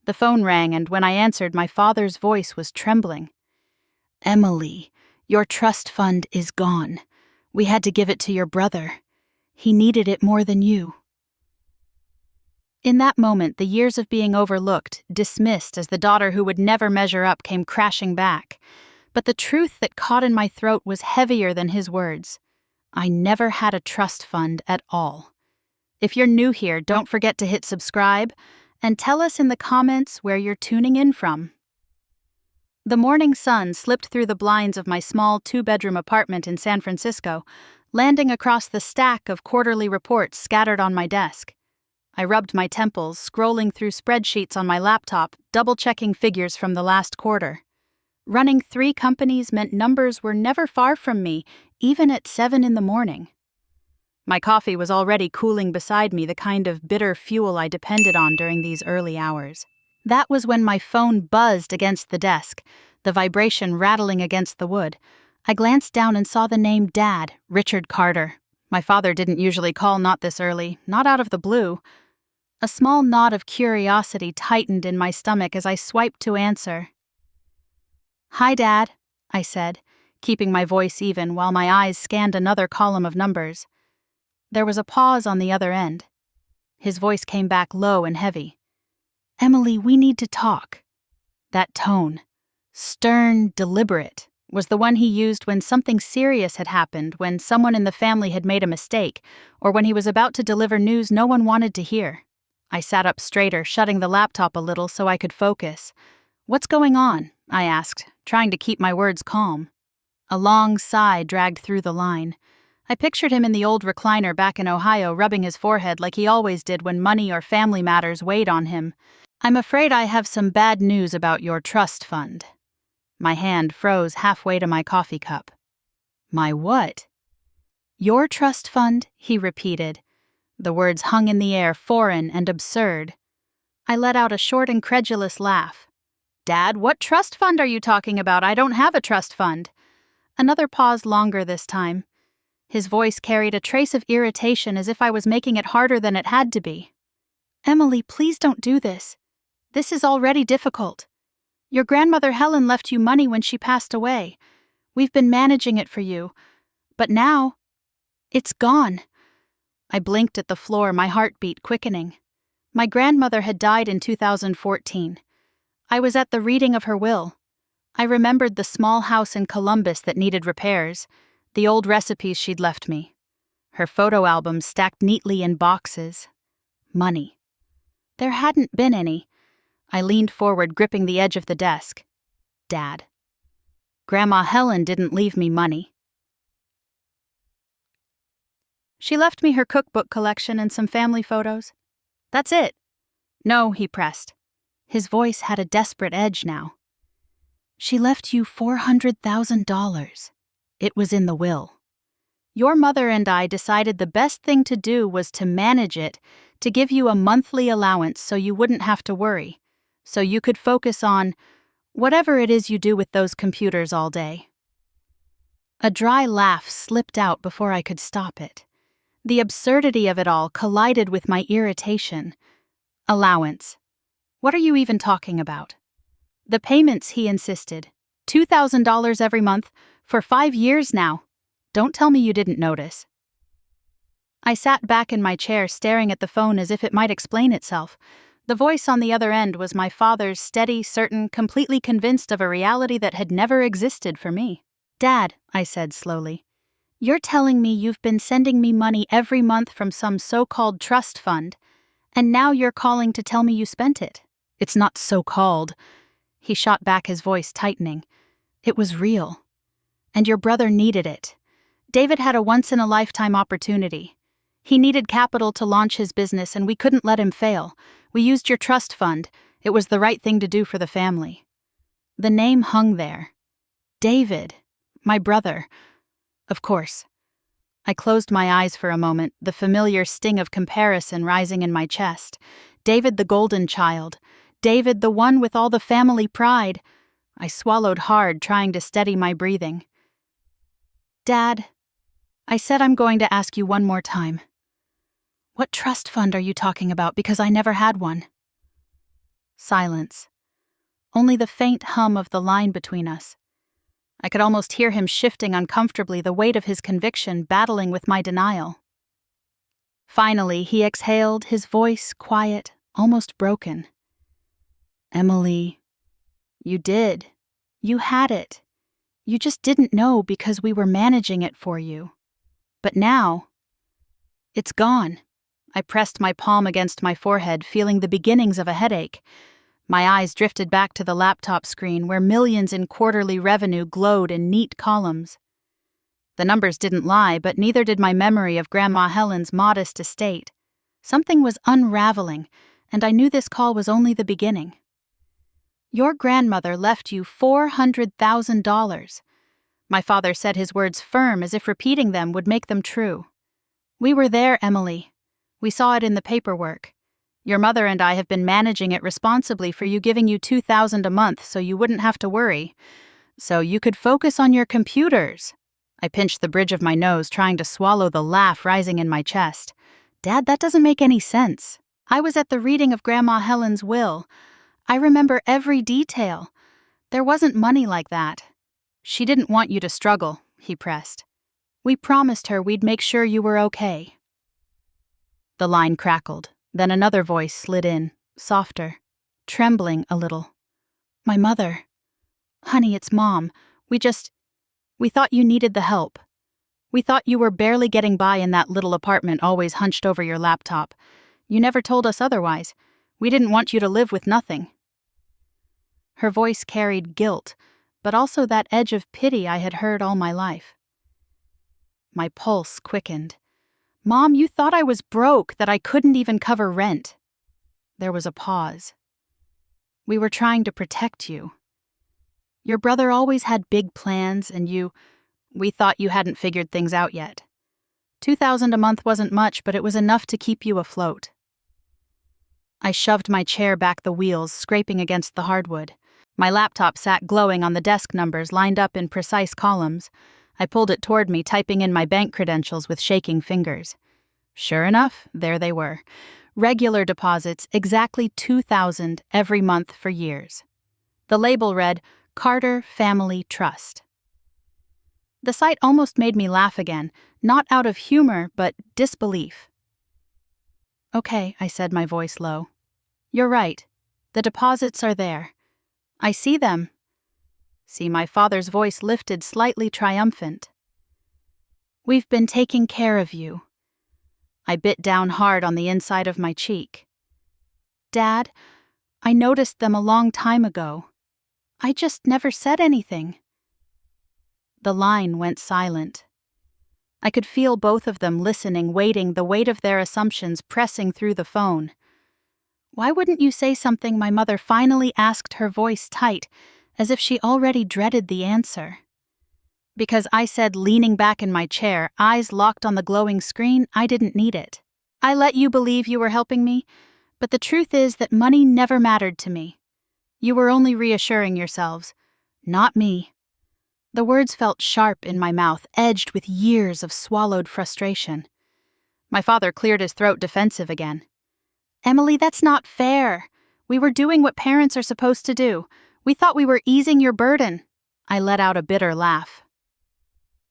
The phone rang, and when I answered, my father's voice was trembling. "Emily, your trust fund is gone. We had to give it to your brother. He needed it more than you." In that moment, the years of being overlooked, dismissed as the daughter who would never measure up, came crashing back. But the truth that caught in my throat was heavier than his words. I never had a trust fund at all. If you're new here, don't forget to hit subscribe and tell us in the comments where you're tuning in from. The morning sun slipped through the blinds of my small 2-bedroom apartment in San Francisco, landing across the stack of quarterly reports scattered on my desk. I rubbed my temples, scrolling through spreadsheets on my laptop, double-checking figures from the last quarter. Running 3 companies meant numbers were never far from me, even at 7 in the morning. My coffee was already cooling beside me, the kind of bitter fuel I depended on during these early hours. That was when my phone buzzed against the desk, the vibration rattling against the wood. I glanced down and saw the name Dad, Richard Carter. My father didn't usually call not this early, not out of the blue. A small knot of curiosity tightened in my stomach as I swiped to answer. "Hi, Dad," I said, keeping my voice even while my eyes scanned another column of numbers. There was a pause on the other end. His voice came back low and heavy. "Emily, we need to talk." That tone, stern, deliberate, was the one he used when something serious had happened, when someone in the family had made a mistake, or when he was about to deliver news no one wanted to hear. I sat up straighter, shutting the laptop a little so I could focus. "What's going on?" I asked, trying to keep my words calm. A long sigh dragged through the line. I pictured him in the old recliner back in Ohio, rubbing his forehead like he always did when money or family matters weighed on him. "I'm afraid I have some bad news about your trust fund." My hand froze halfway to my coffee cup. "My what?" "Your trust fund," he repeated. The words hung in the air, foreign and absurd. I let out a short, incredulous laugh. "Dad, what trust fund are you talking about? I don't have a trust fund." Another pause, longer this time. His voice carried a trace of irritation, as if I was making it harder than it had to be. "Emily, please don't do this. This is already difficult. Your grandmother Helen left you money when she passed away. We've been managing it for you. But now, it's gone." I blinked at the floor, my heartbeat quickening. My grandmother had died in 2014. I was at the reading of her will. I remembered the small house in Columbus that needed repairs, the old recipes she'd left me, her photo albums stacked neatly in boxes. Money. There hadn't been any. I leaned forward, gripping the edge of the desk. "Dad. Grandma Helen didn't leave me money. She left me her cookbook collection and some family photos. That's it." "No," he pressed. His voice had a desperate edge now. "She left you $400,000. It was in the will. Your mother and I decided the best thing to do was to manage it, to give you a monthly allowance so you wouldn't have to worry, so you could focus on whatever it is you do with those computers all day." A dry laugh slipped out before I could stop it. The absurdity of it all collided with my irritation. "Allowance. What are you even talking about?" "The payments," he insisted. $2,000 every month, for 5 years now. Don't tell me you didn't notice." I sat back in my chair, staring at the phone as if it might explain itself. The voice on the other end was my father's, steady, certain, completely convinced of a reality that had never existed for me. "Dad," I said slowly, "you're telling me you've been sending me money every month from some so-called trust fund, and now you're calling to tell me you spent it." "It's not so-called." He shot back, his voice tightening. "It was real. And your brother needed it. David had a once-in-a-lifetime opportunity. He needed capital to launch his business, and we couldn't let him fail. We used your trust fund. It was the right thing to do for the family." The name hung there. David. My brother. Of course. I closed my eyes for a moment, the familiar sting of comparison rising in my chest. David the golden child. David the one with all the family pride. I swallowed hard, trying to steady my breathing. "Dad," I said, "I'm going to ask you one more time. What trust fund are you talking about? Because I never had one." Silence. Only the faint hum of the line between us. I could almost hear him shifting uncomfortably, the weight of his conviction battling with my denial. Finally, he exhaled, his voice quiet, almost broken. "Emily, you did. You had it. You just didn't know because we were managing it for you. But now, it's gone." I pressed my palm against my forehead, feeling the beginnings of a headache. My eyes drifted back to the laptop screen where millions in quarterly revenue glowed in neat columns. The numbers didn't lie, but neither did my memory of Grandma Helen's modest estate. Something was unraveling, and I knew this call was only the beginning. "Your grandmother left you $400,000. My father said his words firm, as if repeating them would make them true. "We were there, Emily. We saw it in the paperwork. Your mother and I have been managing it responsibly for you, giving you $2,000 a month so you wouldn't have to worry. So you could focus on your computers." I pinched the bridge of my nose, trying to swallow the laugh rising in my chest. "Dad, that doesn't make any sense. I was at the reading of Grandma Helen's will. I remember every detail. There wasn't money like that." "She didn't want you to struggle," he pressed. "We promised her we'd make sure you were okay." The line crackled. Then another voice slid in, softer, trembling a little. "My mother. Honey, it's Mom. We thought you needed the help. We thought you were barely getting by in that little apartment, always hunched over your laptop. You never told us otherwise. We didn't want you to live with nothing." Her voice carried guilt, but also that edge of pity I had heard all my life. My pulse quickened. "Mom, you thought I was broke, that I couldn't even cover rent." There was a pause. "We were trying to protect you. Your brother always had big plans, and we thought you hadn't figured things out yet. $2,000 a month wasn't much, but it was enough to keep you afloat." I shoved my chair back, the wheels scraping against the hardwood. My laptop sat glowing on the desk, numbers lined up in precise columns. I pulled it toward me, typing in my bank credentials with shaking fingers. Sure enough, there they were. Regular deposits, exactly $2,000 every month for years. The label read, "Carter Family Trust." The sight almost made me laugh again, not out of humor, but disbelief. "Okay," I said, my voice low. "You're right. The deposits are there. I see them." See, my father's voice lifted, slightly triumphant. "We've been taking care of you." I bit down hard on the inside of my cheek. "Dad, I noticed them a long time ago. I just never said anything." The line went silent. I could feel both of them listening, waiting, the weight of their assumptions pressing through the phone. "Why wouldn't you say something?" my mother finally asked, her voice tight, as if she already dreaded the answer. "Because," I said, leaning back in my chair, eyes locked on the glowing screen, "I didn't need it. I let you believe you were helping me, but the truth is that money never mattered to me. You were only reassuring yourselves, not me." The words felt sharp in my mouth, edged with years of swallowed frustration. My father cleared his throat, defensive again. "Emily, that's not fair. We were doing what parents are supposed to do. We thought we were easing your burden." I let out a bitter laugh.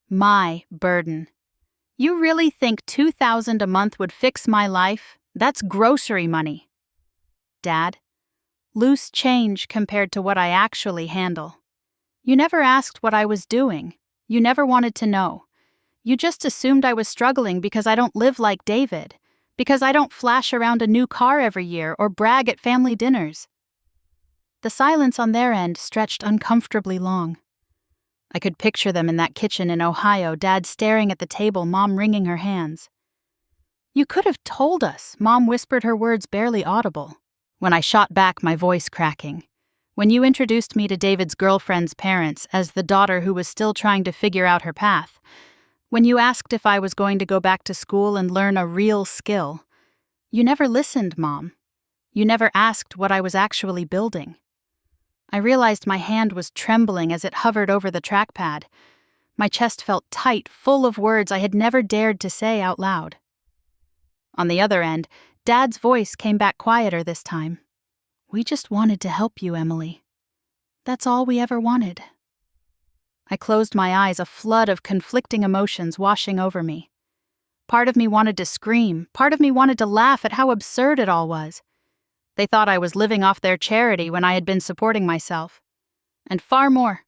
"My burden. You really think $2,000 a month would fix my life? That's grocery money." "Dad, loose change compared to what I actually handle. You never asked what I was doing. You never wanted to know. You just assumed I was struggling because I don't live like David, because I don't flash around a new car every year or brag at family dinners." The silence on their end stretched uncomfortably long. I could picture them in that kitchen in Ohio, Dad staring at the table, Mom wringing her hands. "You could have told us," Mom whispered, her words barely audible. When I shot back, my voice cracking. "When you introduced me to David's girlfriend's parents as the daughter who was still trying to figure out her path. When you asked if I was going to go back to school and learn a real skill. You never listened, Mom. You never asked what I was actually building." I realized my hand was trembling as it hovered over the trackpad. My chest felt tight, full of words I had never dared to say out loud. On the other end, Dad's voice came back quieter this time. We just wanted to help you, Emily. That's all we ever wanted. I closed my eyes, a flood of conflicting emotions washing over me. Part of me wanted to scream, part of me wanted to laugh at how absurd it all was. They thought I was living off their charity when I had been supporting myself. And far more.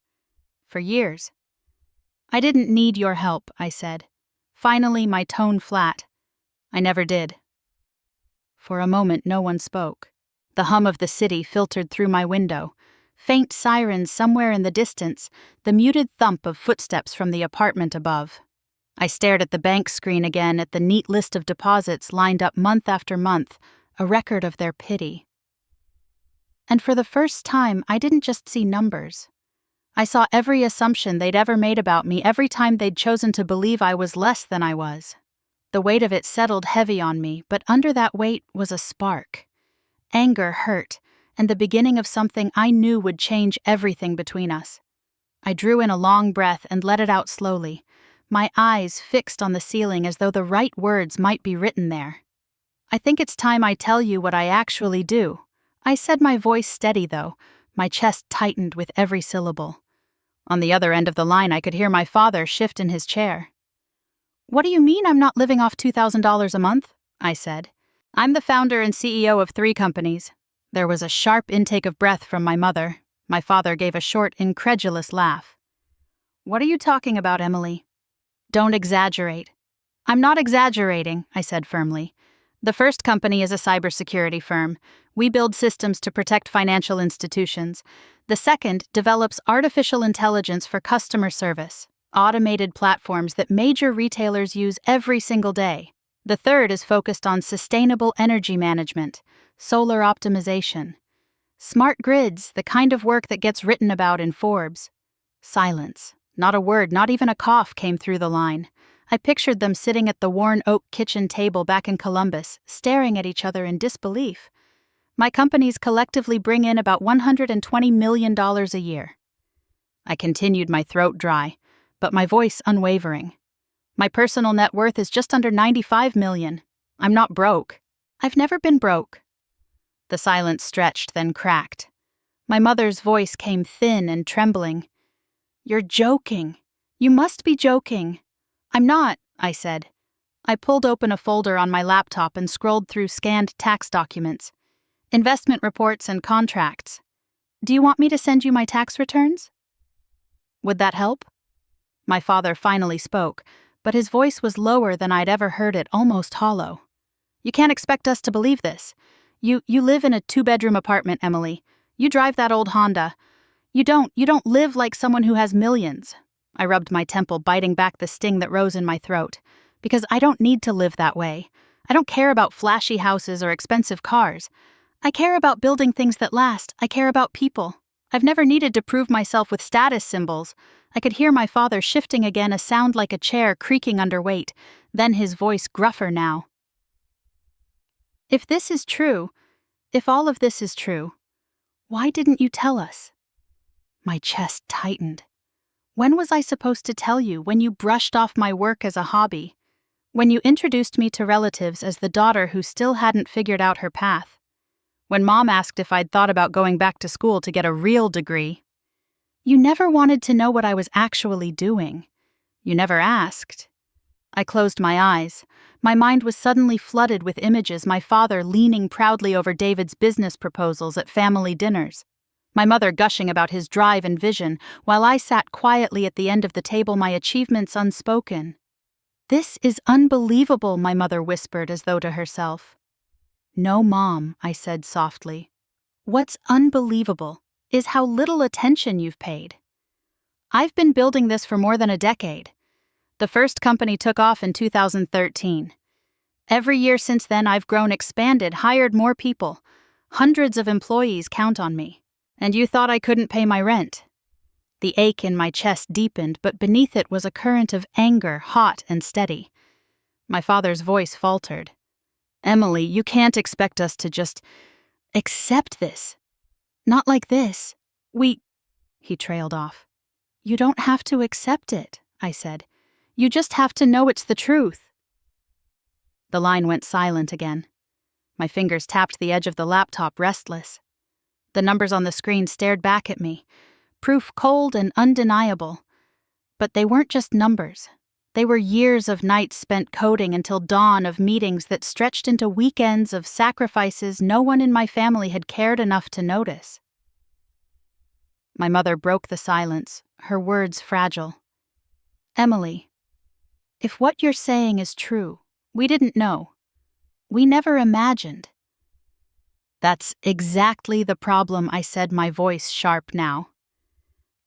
For years. I didn't need your help, I said. Finally, my tone flat. I never did. For a moment, no one spoke. The hum of the city filtered through my window. Faint sirens somewhere in the distance, the muted thump of footsteps from the apartment above. I stared at the bank screen again, at the neat list of deposits lined up month after month, a record of their pity. And for the first time, I didn't just see numbers. I saw every assumption they'd ever made about me, every time they'd chosen to believe I was less than I was. The weight of it settled heavy on me, but under that weight was a spark. Anger hurt, and the beginning of something I knew would change everything between us. I drew in a long breath and let it out slowly, my eyes fixed on the ceiling as though the right words might be written there. I think it's time I tell you what I actually do. I said, my voice steady though, my chest tightened with every syllable. On the other end of the line, I could hear my father shift in his chair. What do you mean I'm not living off $2,000 a month? I said. I'm the founder and CEO of 3 companies. There was a sharp intake of breath from my mother. My father gave a short, incredulous laugh. What are you talking about, Emily? Don't exaggerate. I'm not exaggerating, I said firmly. The first company is a cybersecurity firm. We build systems to protect financial institutions. The second develops artificial intelligence for customer service, automated platforms that major retailers use every single day. The third is focused on sustainable energy management, solar optimization. Smart grids, the kind of work that gets written about in Forbes. Silence. Not a word, not even a cough came through the line. I pictured them sitting at the worn oak kitchen table back in Columbus, staring at each other in disbelief. My companies collectively bring in about $120 million a year. I continued, my throat dry, but my voice unwavering. My personal net worth is just under $95 million. I'm not broke. I've never been broke. The silence stretched, then cracked. My mother's voice came thin and trembling. You're joking. You must be joking. I'm not, I said. I pulled open a folder on my laptop and scrolled through scanned tax documents, investment reports, and contracts. Do you want me to send you my tax returns? Would that help? My father finally spoke, but his voice was lower than I'd ever heard it, almost hollow. You can't expect us to believe this. You live in a 2-bedroom apartment, Emily. You drive that old Honda. You don't live like someone who has millions. I rubbed my temple, biting back the sting that rose in my throat. Because I don't need to live that way. I don't care about flashy houses or expensive cars. I care about building things that last. I care about people. I've never needed to prove myself with status symbols. I could hear my father shifting again, a sound like a chair creaking under weight, then his voice gruffer now. If this is true, if all of this is true, why didn't you tell us? My chest tightened. When was I supposed to tell you? When you brushed off my work as a hobby? When you introduced me to relatives as the daughter who still hadn't figured out her path? When Mom asked if I'd thought about going back to school to get a real degree? You never wanted to know what I was actually doing. You never asked. I closed my eyes. My mind was suddenly flooded with images, my father leaning proudly over David's business proposals at family dinners, my mother gushing about his drive and vision, while I sat quietly at the end of the table, my achievements unspoken. This is unbelievable, my mother whispered as though to herself. No, Mom, I said softly. What's unbelievable is how little attention you've paid. I've been building this for more than a decade. The first company took off in 2013. Every year since then, I've grown, expanded, hired more people. Hundreds of employees count on me. And you thought I couldn't pay my rent. The ache in my chest deepened, but beneath it was a current of anger, hot and steady. My father's voice faltered. Emily, you can't expect us to just accept this. Not like this. He trailed off. You don't have to accept it, I said. You just have to know it's the truth. The line went silent again. My fingers tapped the edge of the laptop, restless. The numbers on the screen stared back at me, proof cold and undeniable. But they weren't just numbers. They were years of nights spent coding until dawn, of meetings that stretched into weekends, of sacrifices no one in my family had cared enough to notice. My mother broke the silence, her words fragile. "Emily, if what you're saying is true, we didn't know. We never imagined." "That's exactly the problem," I said, my voice sharp now.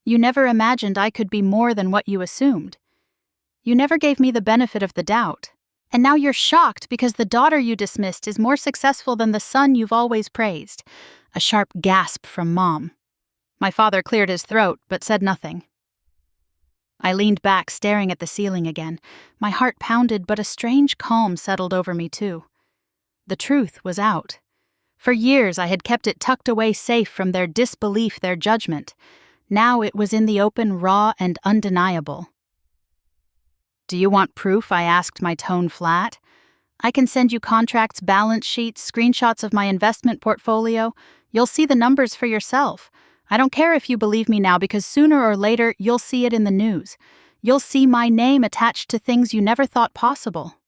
"You never imagined I could be more than what you assumed. You never gave me the benefit of the doubt. And now you're shocked because the daughter you dismissed is more successful than the son you've always praised." A sharp gasp from Mom. My father cleared his throat, but said nothing. I leaned back, staring at the ceiling again. My heart pounded, but a strange calm settled over me too. The truth was out. For years I had kept it tucked away, safe from their disbelief, their judgment. Now it was in the open, raw and undeniable. "Do you want proof?" I asked, my tone flat. "I can send you contracts, balance sheets, screenshots of my investment portfolio. You'll see the numbers for yourself. I don't care if you believe me now, because sooner or later you'll see it in the news. You'll see my name attached to things you never thought possible."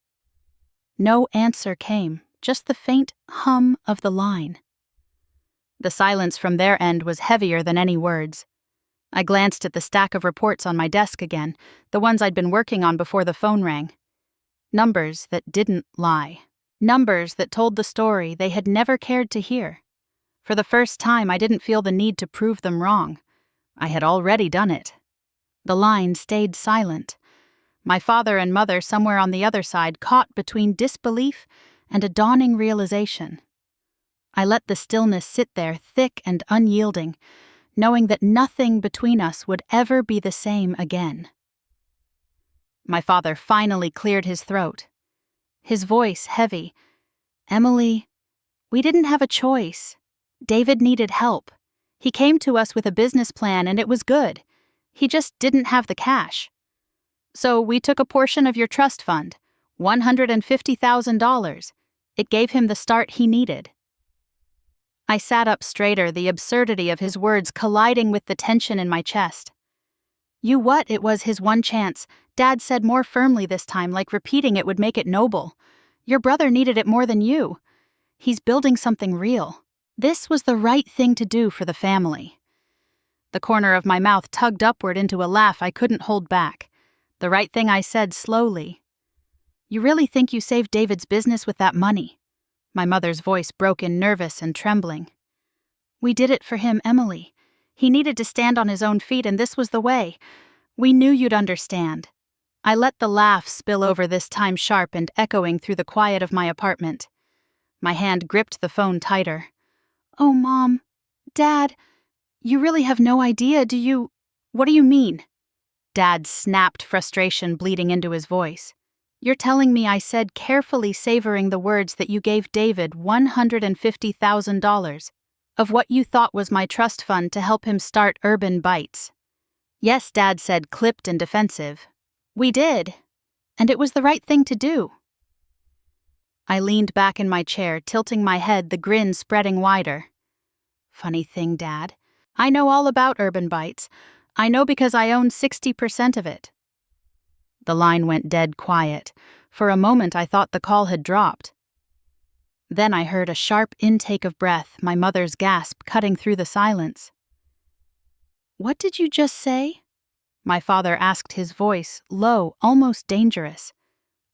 No answer came, just the faint hum of the line. The silence from their end was heavier than any words. I glanced at the stack of reports on my desk again, the ones I'd been working on before the phone rang. Numbers that didn't lie. Numbers that told the story they had never cared to hear. For the first time, I didn't feel the need to prove them wrong. I had already done it. The line stayed silent. My father and mother, somewhere on the other side, caught between disbelief and a dawning realization. I let the stillness sit there, thick and unyielding, knowing that nothing between us would ever be the same again. My father finally cleared his throat. His voice heavy. "Emily, we didn't have a choice. David needed help. He came to us with a business plan and it was good. He just didn't have the cash. So we took a portion of your trust fund, $150,000. It gave him the start he needed." I sat up straighter, the absurdity of his words colliding with the tension in my chest. "You what? It was his one chance," Dad said more firmly this time, like repeating it would make it noble. "Your brother needed it more than you. He's building something real. This was the right thing to do for the family." The corner of my mouth tugged upward into a laugh I couldn't hold back. The right thing, I said slowly. "You really think you saved David's business with that money?" My mother's voice broke in, nervous and trembling. "We did it for him, Emily. He needed to stand on his own feet, and this was the way. We knew you'd understand." I let the laugh spill over, this time sharp and echoing through the quiet of my apartment. My hand gripped the phone tighter. "Oh, Mom, Dad, you really have no idea, do you? What do you mean?" Dad snapped, frustration bleeding into his voice. "You're telling me," I said, carefully savoring the words, "that you gave David $150,000 of what you thought was my trust fund to help him start Urban Bites?" "Yes," Dad said, clipped and defensive. "We did. And it was the right thing to do." I leaned back in my chair, tilting my head, the grin spreading wider. "Funny thing, Dad. I know all about Urban Bites. I know because I own 60% of it." The line went dead quiet. For a moment I thought the call had dropped. Then I heard a sharp intake of breath, my mother's gasp cutting through the silence. "What did you just say?" My father asked, his voice low, almost dangerous.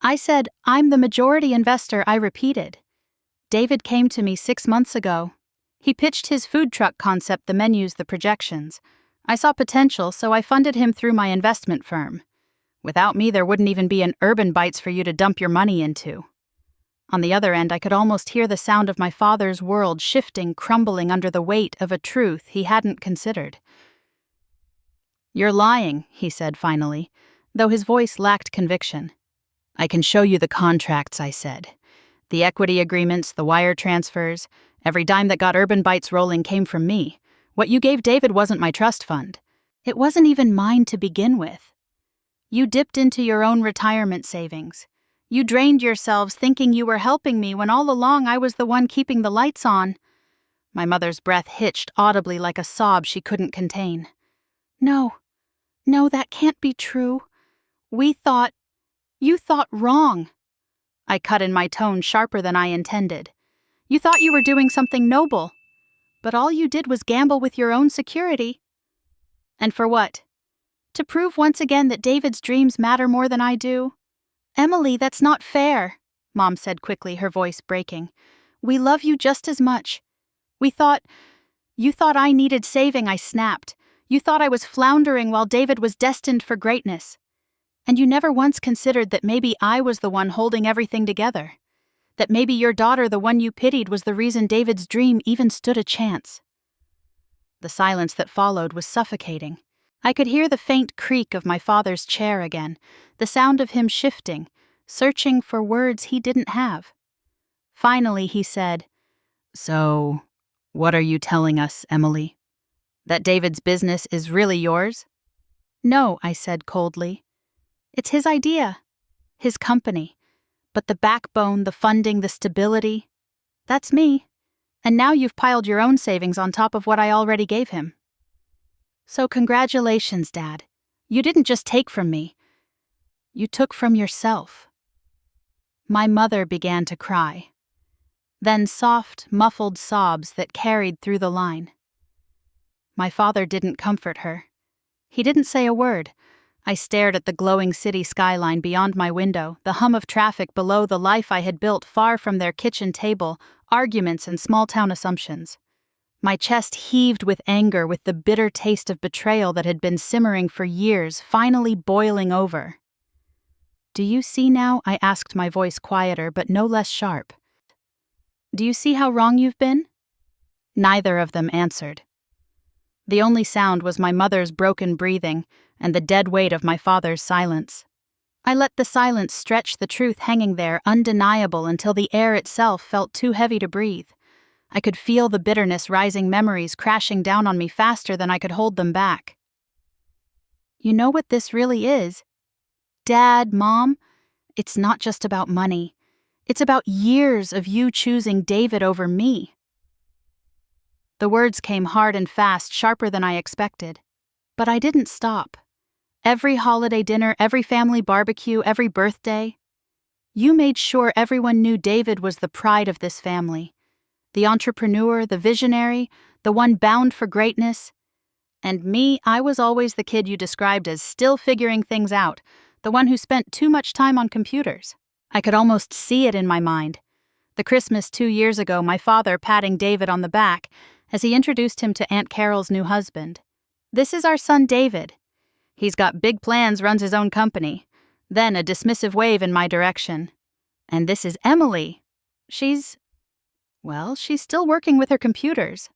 "I said, I'm the majority investor," I repeated. "David came to me 6 months ago. He pitched his food truck concept, the menus, the projections. I saw potential, so I funded him through my investment firm. Without me, there wouldn't even be an Urban Bites for you to dump your money into." On the other end, I could almost hear the sound of my father's world shifting, crumbling under the weight of a truth he hadn't considered. "You're lying," he said finally, though his voice lacked conviction. "I can show you the contracts," I said. "The equity agreements, the wire transfers. Every dime that got Urban Bites rolling came from me. What you gave David wasn't my trust fund. It wasn't even mine to begin with. You dipped into your own retirement savings. You drained yourselves thinking you were helping me when all along I was the one keeping the lights on." My mother's breath hitched audibly like a sob she couldn't contain. No, that can't be true. You thought wrong. I cut in, my tone sharper than I intended. You thought you were doing something noble, but all you did was gamble with your own security. And for what? To prove once again that David's dreams matter more than I do? Emily, that's not fair, Mom said quickly, her voice breaking. We love you just as much. You thought I needed saving, I snapped. You thought I was floundering while David was destined for greatness. And you never once considered that maybe I was the one holding everything together. That maybe your daughter, the one you pitied, was the reason David's dream even stood a chance. The silence that followed was suffocating. I could hear the faint creak of my father's chair again, the sound of him shifting, searching for words he didn't have. Finally, he said, So, what are you telling us, Emily? That David's business is really yours? No, I said coldly. It's his idea, his company. But the backbone, the funding, the stability, that's me. And now you've piled your own savings on top of what I already gave him. So congratulations, Dad. You didn't just take from me. You took from yourself. My mother began to cry. Then soft, muffled sobs that carried through the line. My father didn't comfort her. He didn't say a word. I stared at the glowing city skyline beyond my window, the hum of traffic below, the life I had built far from their kitchen table, arguments and small-town assumptions. My chest heaved with anger, with the bitter taste of betrayal that had been simmering for years finally boiling over. Do you see now? I asked, my voice quieter but no less sharp. Do you see how wrong you've been? Neither of them answered. The only sound was my mother's broken breathing and the dead weight of my father's silence. I let the silence stretch the truth hanging there, undeniable, until the air itself felt too heavy to breathe. I could feel the bitterness, rising memories crashing down on me faster than I could hold them back. You know what this really is? Dad, Mom, it's not just about money. It's about years of you choosing David over me. The words came hard and fast, sharper than I expected. But I didn't stop. Every holiday dinner, every family barbecue, every birthday. You made sure everyone knew David was the pride of this family. The entrepreneur, the visionary, the one bound for greatness. And me, I was always the kid you described as still figuring things out, the one who spent too much time on computers. I could almost see it in my mind. The Christmas 2 years ago, my father patting David on the back as he introduced him to Aunt Carol's new husband. This is our son David. He's got big plans, runs his own company. Then a dismissive wave in my direction. And this is Emily. She's still working with her computers.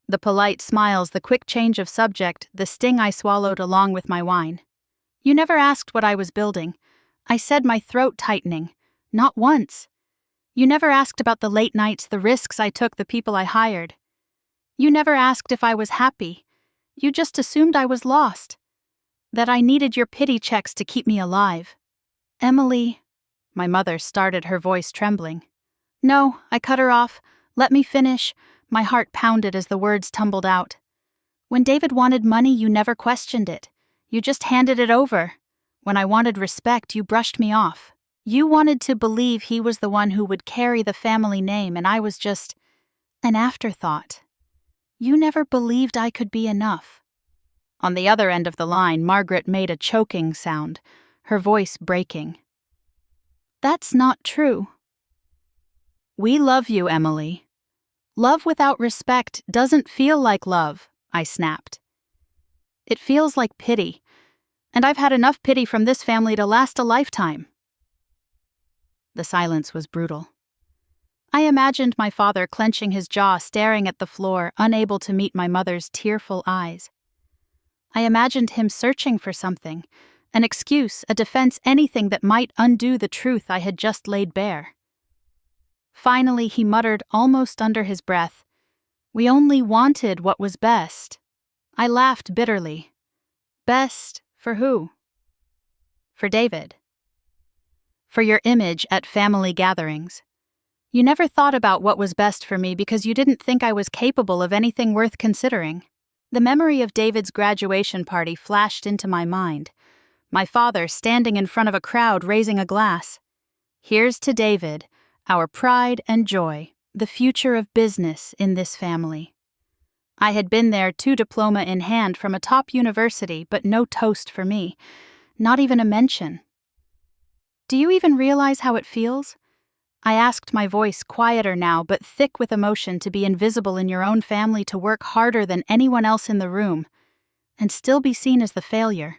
The polite smiles, the quick change of subject, the sting I swallowed along with my wine. You never asked what I was building. I said, my throat tightening. Not once. You never asked about the late nights, the risks I took, the people I hired. You never asked if I was happy. You just assumed I was lost. That I needed your pity checks to keep me alive. Emily, my mother started, her voice trembling. No, I cut her off. Let me finish. My heart pounded as the words tumbled out. When David wanted money, you never questioned it. You just handed it over. When I wanted respect, you brushed me off. You wanted to believe he was the one who would carry the family name, and I was just an afterthought. You never believed I could be enough. On the other end of the line, Margaret made a choking sound, her voice breaking. That's not true. We love you, Emily. Love without respect doesn't feel like love, I snapped. It feels like pity, and I've had enough pity from this family to last a lifetime. The silence was brutal. I imagined my father clenching his jaw, staring at the floor, unable to meet my mother's tearful eyes. I imagined him searching for something, an excuse, a defense, anything that might undo the truth I had just laid bare. Finally, he muttered almost under his breath, "We only wanted what was best." I laughed bitterly. Best for who? For David. For your image at family gatherings. You never thought about what was best for me because you didn't think I was capable of anything worth considering. The memory of David's graduation party flashed into my mind. My father standing in front of a crowd raising a glass. Here's to David, our pride and joy, the future of business in this family. I had been there, 2 diploma in hand from a top university, but no toast for me, not even a mention. Do you even realize how it feels? I asked, my voice quieter now, but thick with emotion, to be invisible in your own family, to work harder than anyone else in the room, and still be seen as the failure.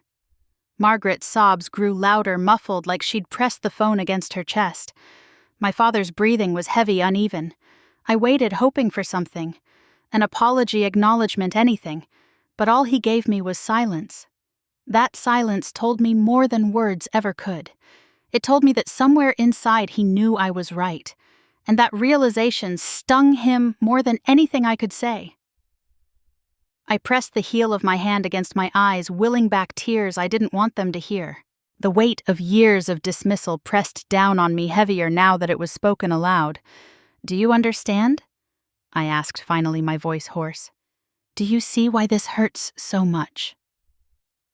Margaret's sobs grew louder, muffled, like she'd pressed the phone against her chest. My father's breathing was heavy, uneven. I waited, hoping for something. An apology, acknowledgement, anything. But all he gave me was silence. That silence told me more than words ever could. It told me that somewhere inside he knew I was right. And that realization stung him more than anything I could say. I pressed the heel of my hand against my eyes, willing back tears I didn't want them to hear. The weight of years of dismissal pressed down on me, heavier now that it was spoken aloud. Do you understand? I asked, finally, my voice hoarse. Do you see why this hurts so much?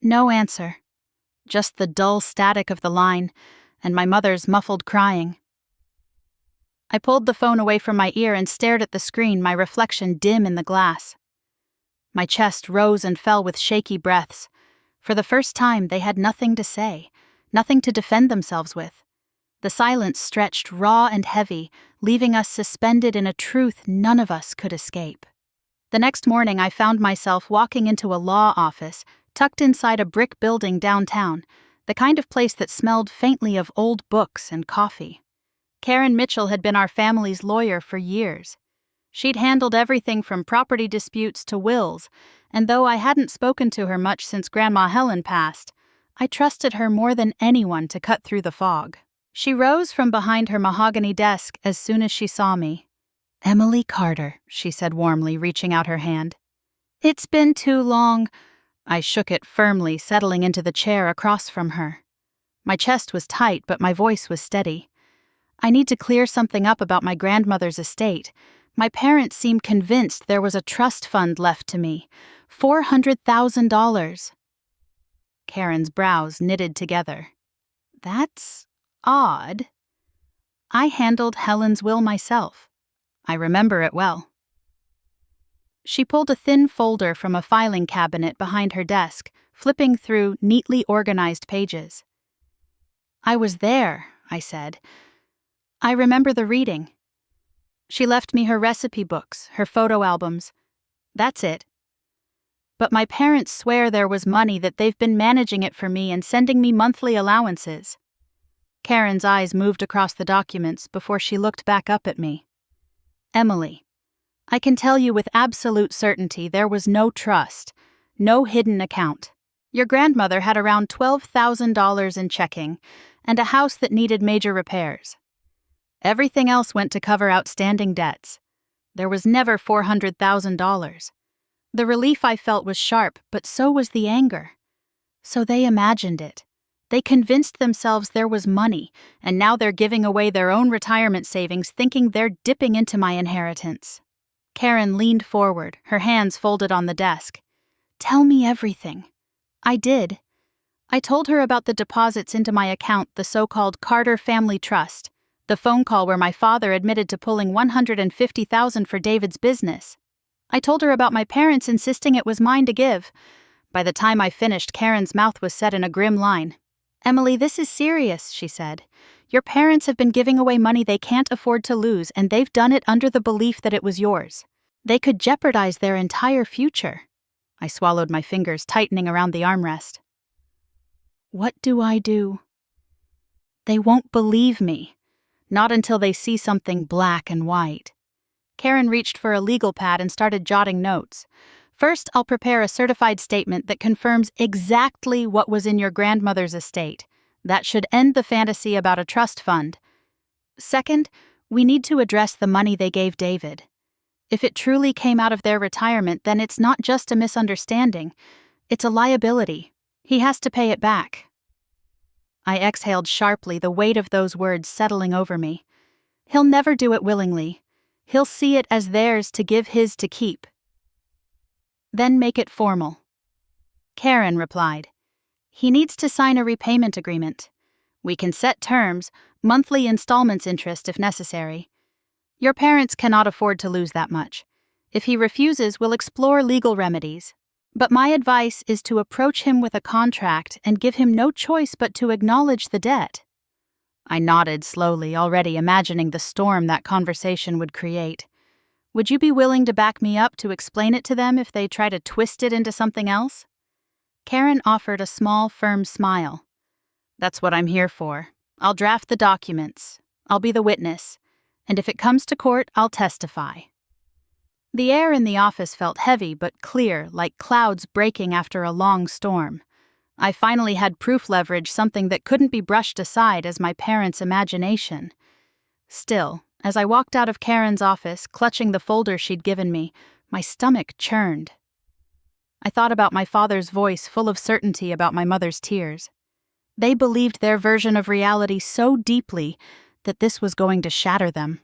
No answer. Just the dull static of the line, and my mother's muffled crying. I pulled the phone away from my ear and stared at the screen, my reflection dim in the glass. My chest rose and fell with shaky breaths. For the first time, they had nothing to say, nothing to defend themselves with. The silence stretched raw and heavy, leaving us suspended in a truth none of us could escape. The next morning, I found myself walking into a law office, tucked inside a brick building downtown, the kind of place that smelled faintly of old books and coffee. Karen Mitchell had been our family's lawyer for years. She'd handled everything from property disputes to wills, and though I hadn't spoken to her much since Grandma Helen passed, I trusted her more than anyone to cut through the fog. She rose from behind her mahogany desk as soon as she saw me. "Emily Carter," she said warmly, reaching out her hand. "It's been too long." I shook it firmly, settling into the chair across from her. My chest was tight, but my voice was steady. "I need to clear something up about my grandmother's estate. My parents seemed convinced there was a trust fund left to me. $400,000. Karen's brows knitted together. "That's odd. I handled Helen's will myself. I remember it well." She pulled a thin folder from a filing cabinet behind her desk, flipping through neatly organized pages. "I was there," I said. "I remember the reading." She left me her recipe books, her photo albums. That's it. But my parents swear there was money, that they've been managing it for me and sending me monthly allowances. Karen's eyes moved across the documents before she looked back up at me. "Emily, I can tell you with absolute certainty there was no trust, no hidden account. Your grandmother had around $12,000 in checking and a house that needed major repairs. Everything else went to cover outstanding debts. There was never $400,000. The relief I felt was sharp, but so was the anger. So they imagined it. They convinced themselves there was money, and now they're giving away their own retirement savings, thinking they're dipping into my inheritance." Karen leaned forward, her hands folded on the desk. "Tell me everything." I did. I told her about the deposits into my account, the so-called Carter Family Trust, the phone call where my father admitted to pulling $150,000 for David's business. I told her about my parents insisting it was mine to give. By the time I finished, Karen's mouth was set in a grim line. "Emily, this is serious," she said. "Your parents have been giving away money they can't afford to lose, and they've done it under the belief that it was yours. They could jeopardize their entire future." I swallowed, my fingers tightening around the armrest. What do I do? They won't believe me. Not until they see something black and white. Karen reached for a legal pad and started jotting notes. "First, I'll prepare a certified statement that confirms exactly what was in your grandmother's estate. That should end the fantasy about a trust fund. Second, we need to address the money they gave David. If it truly came out of their retirement, then it's not just a misunderstanding. It's a liability. He has to pay it back." I exhaled sharply, the weight of those words settling over me. He'll never do it willingly. He'll see it as theirs to give, his to keep. Then make it formal. Karen replied. He needs to sign a repayment agreement. We can set terms, monthly installments interest if necessary. Your parents cannot afford to lose that much. If he refuses, we'll explore legal remedies. But my advice is to approach him with a contract and give him no choice but to acknowledge the debt. I nodded slowly, already imagining the storm that conversation would create. Would you be willing to back me up to explain it to them if they try to twist it into something else? Karen offered a small, firm smile. That's what I'm here for. I'll draft the documents. I'll be the witness. And if it comes to court, I'll testify. The air in the office felt heavy but clear, like clouds breaking after a long storm. I finally had proof leverage, something that couldn't be brushed aside as my parents' imagination. Still, as I walked out of Karen's office, clutching the folder she'd given me, my stomach churned. I thought about my father's voice full of certainty about my mother's tears. They believed their version of reality so deeply that this was going to shatter them.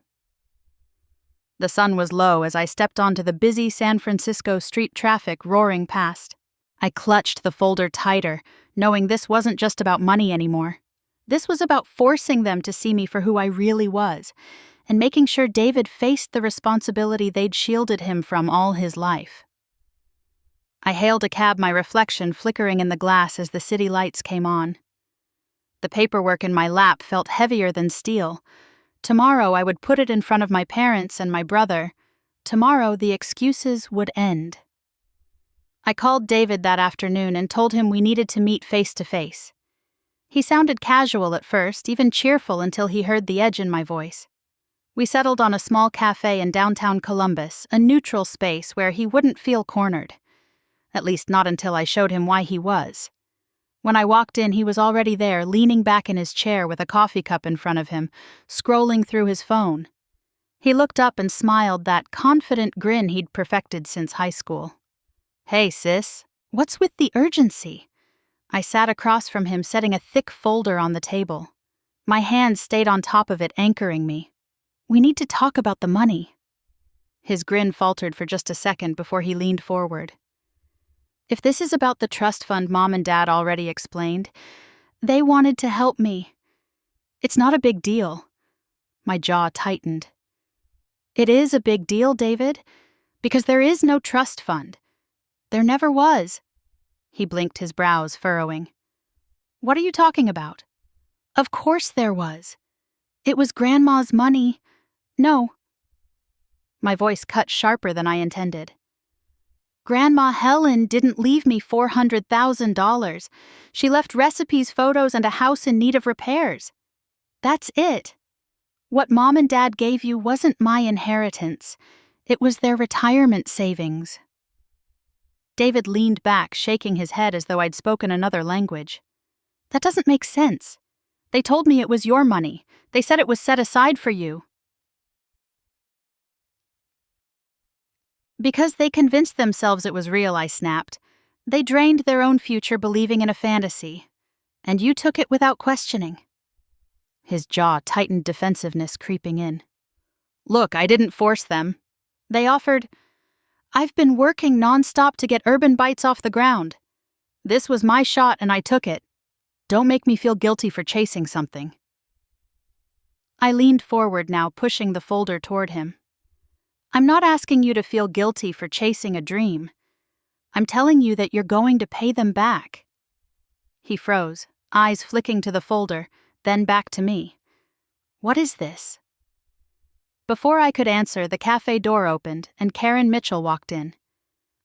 The sun was low as I stepped onto the busy San Francisco street traffic roaring past. I clutched the folder tighter, knowing this wasn't just about money anymore. This was about forcing them to see me for who I really was, and making sure David faced the responsibility they'd shielded him from all his life. I hailed a cab, my reflection flickering in the glass as the city lights came on. The paperwork in my lap felt heavier than steel. Tomorrow I would put it in front of my parents and my brother. Tomorrow the excuses would end. I called David that afternoon and told him we needed to meet face to face. He sounded casual at first, even cheerful until he heard the edge in my voice. We settled on a small cafe in downtown Columbus, a neutral space where he wouldn't feel cornered. At least not until I showed him why he was. When I walked in, he was already there, leaning back in his chair with a coffee cup in front of him, scrolling through his phone. He looked up and smiled, that confident grin he'd perfected since high school. Hey, sis, what's with the urgency? I sat across from him, setting a thick folder on the table. My hand stayed on top of it, anchoring me. We need to talk about the money. His grin faltered for just a second before he leaned forward. If this is about the trust fund Mom and Dad already explained, they wanted to help me. It's not a big deal. My jaw tightened. It is a big deal, David, because there is no trust fund. There never was. He blinked, his brows furrowing. What are you talking about? Of course there was. It was Grandma's money. No. My voice cut sharper than I intended. Grandma Helen didn't leave me $400,000. She left recipes, photos, and a house in need of repairs. That's it. What Mom and Dad gave you wasn't my inheritance. It was their retirement savings. David leaned back, shaking his head as though I'd spoken another language. That doesn't make sense. They told me it was your money. They said it was set aside for you. Because they convinced themselves it was real, I snapped. They drained their own future believing in a fantasy. And you took it without questioning. His jaw tightened, defensiveness creeping in. Look, I didn't force them. They offered. I've been working nonstop to get Urban Bites off the ground. This was my shot and I took it. Don't make me feel guilty for chasing something. I leaned forward now, pushing the folder toward him. I'm not asking you to feel guilty for chasing a dream. I'm telling you that you're going to pay them back. He froze, eyes flicking to the folder, then back to me. What is this? Before I could answer, the cafe door opened and Karen Mitchell walked in.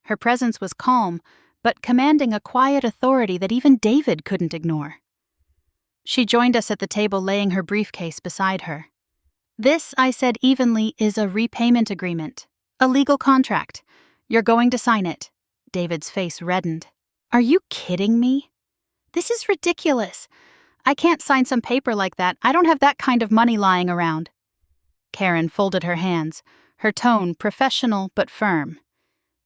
Her presence was calm, but commanding a quiet authority that even David couldn't ignore. She joined us at the table, laying her briefcase beside her. This, I said evenly, is a repayment agreement. A legal contract. You're going to sign it. David's face reddened. Are you kidding me? This is ridiculous. I can't sign some paper like that. I don't have that kind of money lying around. Karen folded her hands, her tone professional but firm.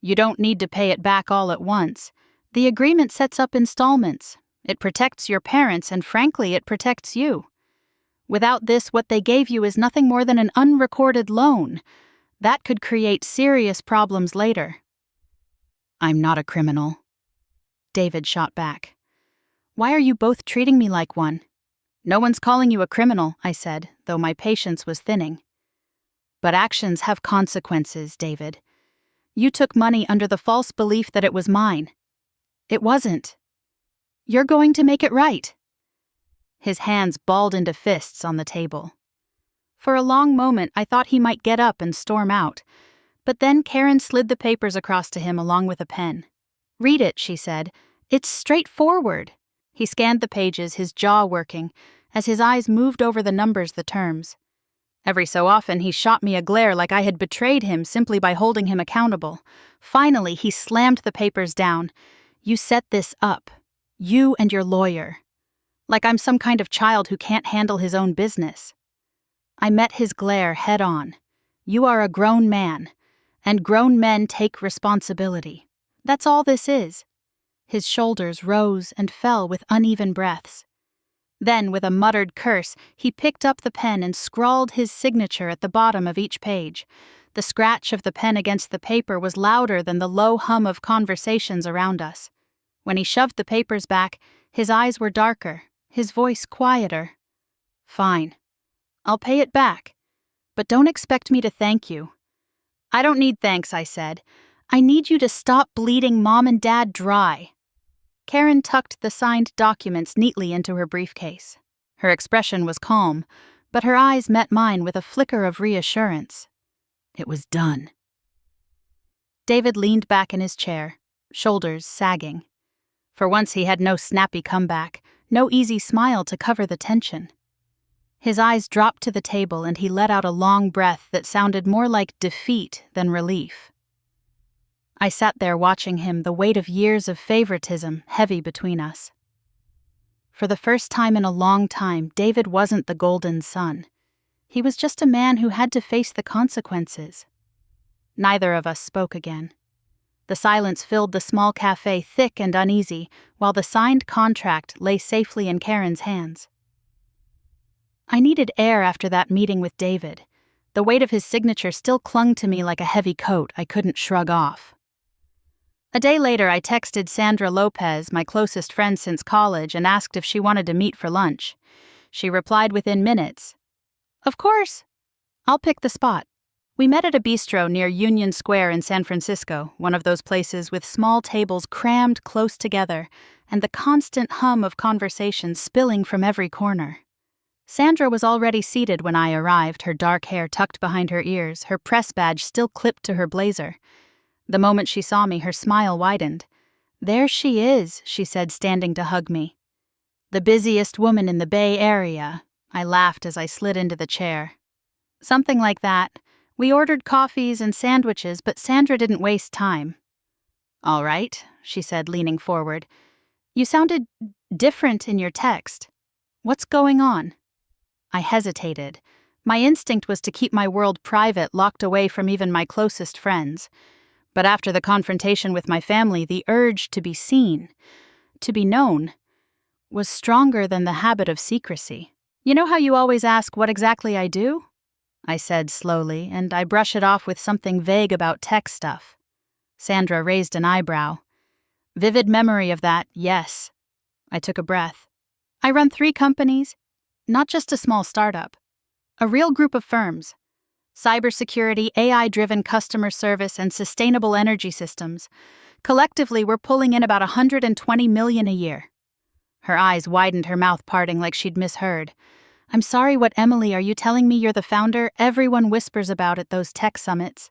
You don't need to pay it back all at once. The agreement sets up installments. It protects your parents and, frankly, it protects you. Without this, what they gave you is nothing more than an unrecorded loan. That could create serious problems later." "I'm not a criminal," David shot back. "Why are you both treating me like one?" "No one's calling you a criminal," I said, though my patience was thinning. "But actions have consequences, David. You took money under the false belief that it was mine. It wasn't. You're going to make it right." His hands balled into fists on the table. For a long moment, I thought he might get up and storm out. But then Karen slid the papers across to him along with a pen. "Read it," she said. "It's straightforward." He scanned the pages, his jaw working, as his eyes moved over the numbers, the terms. Every so often, he shot me a glare like I had betrayed him simply by holding him accountable. Finally, he slammed the papers down. "You set this up. You and your lawyer. Like I'm some kind of child who can't handle his own business." I met his glare head on. "You are a grown man, and grown men take responsibility. That's all this is." His shoulders rose and fell with uneven breaths. Then, with a muttered curse, he picked up the pen and scrawled his signature at the bottom of each page. The scratch of the pen against the paper was louder than the low hum of conversations around us. When he shoved the papers back, his eyes were darker, his voice quieter. "Fine. I'll pay it back. But don't expect me to thank you." "I don't need thanks," I said. "I need you to stop bleeding Mom and Dad dry." Karen tucked the signed documents neatly into her briefcase. Her expression was calm, but her eyes met mine with a flicker of reassurance. It was done. David leaned back in his chair, shoulders sagging. For once he had no snappy comeback, no easy smile to cover the tension. His eyes dropped to the table and he let out a long breath that sounded more like defeat than relief. I sat there watching him, the weight of years of favoritism heavy between us. For the first time in a long time, David wasn't the golden son. He was just a man who had to face the consequences. Neither of us spoke again. The silence filled the small cafe thick and uneasy, while the signed contract lay safely in Karen's hands. I needed air after that meeting with David. The weight of his signature still clung to me like a heavy coat I couldn't shrug off. A day later, I texted Sandra Lopez, my closest friend since college, and asked if she wanted to meet for lunch. She replied within minutes, "Of course. I'll pick the spot." We met at a bistro near Union Square in San Francisco, one of those places with small tables crammed close together and the constant hum of conversation spilling from every corner. Sandra was already seated when I arrived, her dark hair tucked behind her ears, her press badge still clipped to her blazer. The moment she saw me, her smile widened. "There she is," she said, standing to hug me. "The busiest woman in the Bay Area," I laughed as I slid into the chair. "Something like that. We ordered coffees and sandwiches, but Sandra didn't waste time." "All right," she said, leaning forward. "You sounded different in your text. What's going on?" I hesitated. My instinct was to keep my world private, locked away from even my closest friends. But after the confrontation with my family, the urge to be seen, to be known, was stronger than the habit of secrecy. "You know how you always ask what exactly I do?" I said slowly, and I brush it off with something vague about tech stuff. Sandra raised an eyebrow. "Vivid memory of that, yes." I took a breath. "I run 3 companies, not just a small startup. A real group of firms. Cybersecurity, AI-driven customer service, and sustainable energy systems. Collectively, we're pulling in about $120 million a year." Her eyes widened, her mouth parting like she'd misheard. "I'm sorry, what, Emily, are you telling me you're the founder? Everyone whispers about at those tech summits."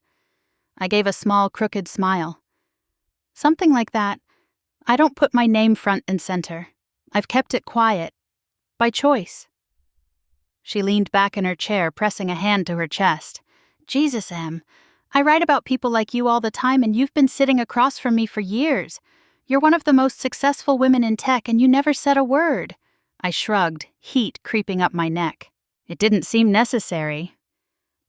I gave a small, crooked smile. "Something like that. I don't put my name front and center. I've kept it quiet. By choice." She leaned back in her chair, pressing a hand to her chest. "Jesus, Em, I write about people like you all the time, and you've been sitting across from me for years. You're one of the most successful women in tech, and you never said a word." I shrugged, heat creeping up my neck. It didn't seem necessary.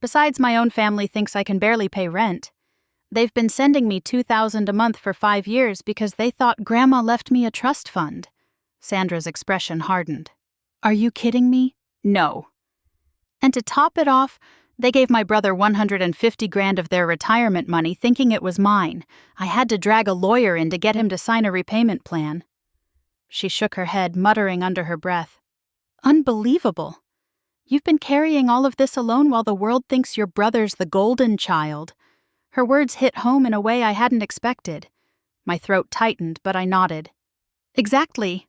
Besides, my own family thinks I can barely pay rent. They've been sending me $2,000 a month for 5 years because they thought Grandma left me a trust fund. Sandra's expression hardened. "Are you kidding me?" "No." And to top it off, they gave my brother 150 grand of their retirement money thinking it was mine. I had to drag a lawyer in to get him to sign a repayment plan. She shook her head, muttering under her breath. Unbelievable. You've been carrying all of this alone while the world thinks your brother's the golden child. Her words hit home in a way I hadn't expected. My throat tightened, but I nodded. Exactly.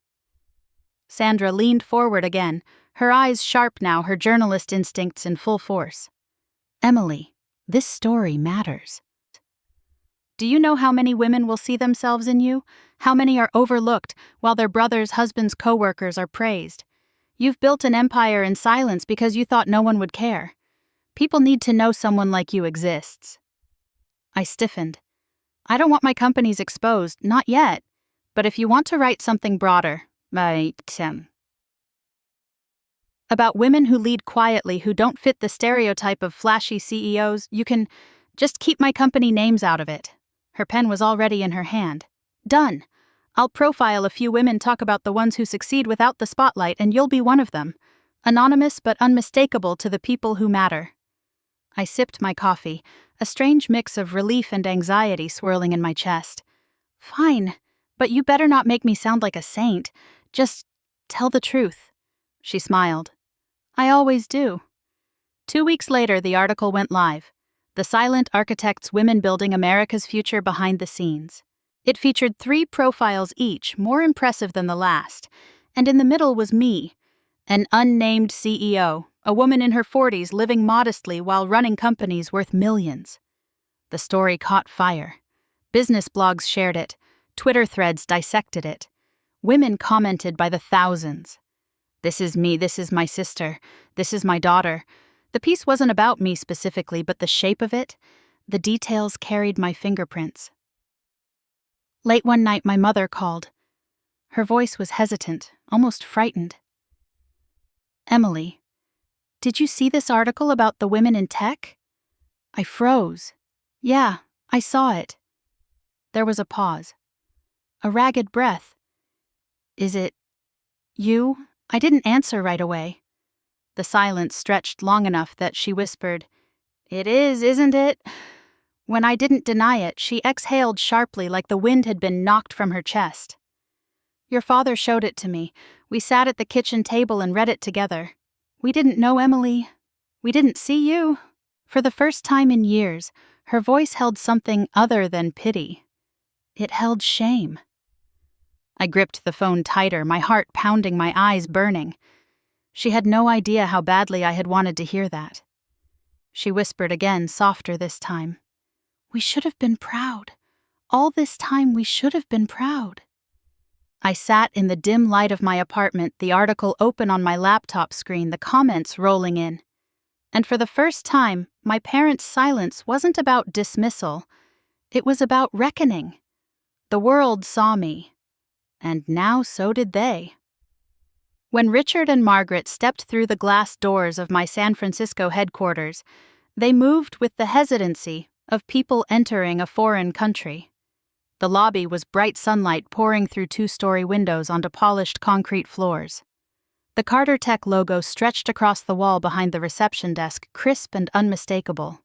Sandra leaned forward again, her eyes sharp now, her journalist instincts in full force. Emily, this story matters. Do you know how many women will see themselves in you? How many are overlooked while their brothers, husbands, co-workers are praised? You've built an empire in silence because you thought no one would care. People need to know someone like you exists. I stiffened. I don't want my companies exposed, not yet. But if you want to write something broader, about women who lead quietly, who don't fit the stereotype of flashy CEOs, you can just keep my company names out of it. Her pen was already in her hand. Done. I'll profile a few women, talk about the ones who succeed without the spotlight, and you'll be one of them. Anonymous but unmistakable to the people who matter. I sipped my coffee, a strange mix of relief and anxiety swirling in my chest. Fine, but you better not make me sound like a saint. Just tell the truth. She smiled. I always do. 2 weeks later, the article went live. The Silent Architects: Women Building America's Future Behind the Scenes. It featured 3 profiles each, more impressive than the last. And in the middle was me, an unnamed CEO, a woman in her 40s living modestly while running companies worth millions. The story caught fire. Business blogs shared it. Twitter threads dissected it. Women commented by the thousands. This is me, this is my sister, this is my daughter. The piece wasn't about me specifically, but the shape of it, the details carried my fingerprints. Late one night, my mother called. Her voice was hesitant, almost frightened. Emily, did you see this article about the women in tech? I froze. Yeah, I saw it. There was a pause. A ragged breath. Is it you? I didn't answer right away. The silence stretched long enough that she whispered, It is, isn't it? When I didn't deny it, she exhaled sharply like the wind had been knocked from her chest. Your father showed it to me. We sat at the kitchen table and read it together. We didn't know Emily. We didn't see you. For the first time in years, her voice held something other than pity. It held shame. I gripped the phone tighter, my heart pounding, my eyes burning. She had no idea how badly I had wanted to hear that. She whispered again, softer this time. We should have been proud. All this time we should have been proud. I sat in the dim light of my apartment, the article open on my laptop screen, the comments rolling in. And for the first time, my parents' silence wasn't about dismissal. It was about reckoning. The world saw me. And now so did they. When Richard and Margaret stepped through the glass doors of my San Francisco headquarters, they moved with the hesitancy of people entering a foreign country. The lobby was bright sunlight pouring through 2-story windows onto polished concrete floors. The Carter Tech logo stretched across the wall behind the reception desk, crisp and unmistakable.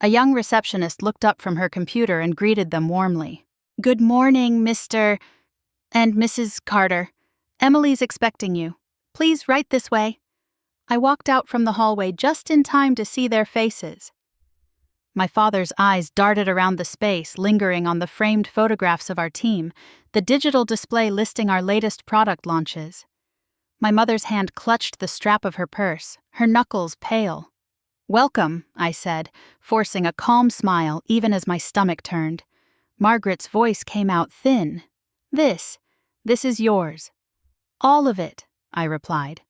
A young receptionist looked up from her computer and greeted them warmly. Good morning, Mr. and Mrs. Carter. Emily's expecting you. Please, right this way. I walked out from the hallway just in time to see their faces. My father's eyes darted around the space, lingering on the framed photographs of our team, the digital display listing our latest product launches. My mother's hand clutched the strap of her purse, her knuckles pale. Welcome, I said, forcing a calm smile even as my stomach turned. Margaret's voice came out thin. This is yours. All of it, I replied.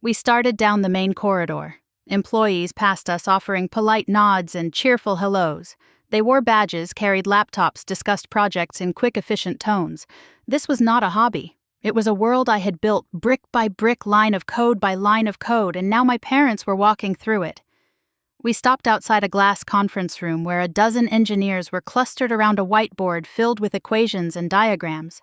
We started down the main corridor. Employees passed us offering polite nods and cheerful hellos. They wore badges, carried laptops, discussed projects in quick, efficient tones. This was not a hobby. It was a world I had built brick by brick, line of code by line of code, and now my parents were walking through it. We stopped outside a glass conference room where a dozen engineers were clustered around a whiteboard filled with equations and diagrams.